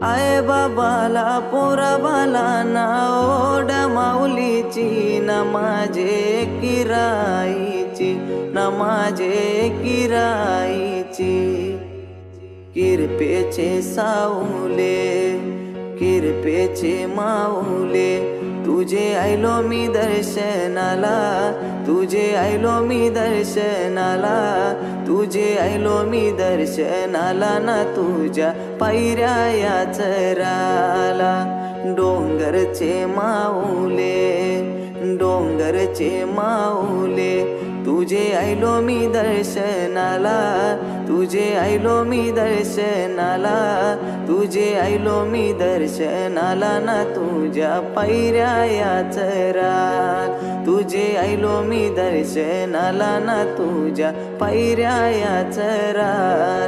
I बाबाला पोराबाला ना ओढ माऊलीची न माझे किराईची न माझे किराईची किरपेचे सावले किरपेचे माऊले तुझे आयलो मी दर्शनाला तुझे आयलो मी दर्शनाला तुझे आयलो मी दर्शनाला ना तुझ्या पायऱ्या या चराला डोंगरचे माऊले डोंगरचे माऊले तुझे आयलो मी दर्शनाला तुझे आयलो मी दर्शनाला तुझे आयलो मी दर्शनाला ना तुझ्या पायऱ्या या चराला तुझे आयलो मी दर्शनाला ना तुझ्या पायऱ्या या चराला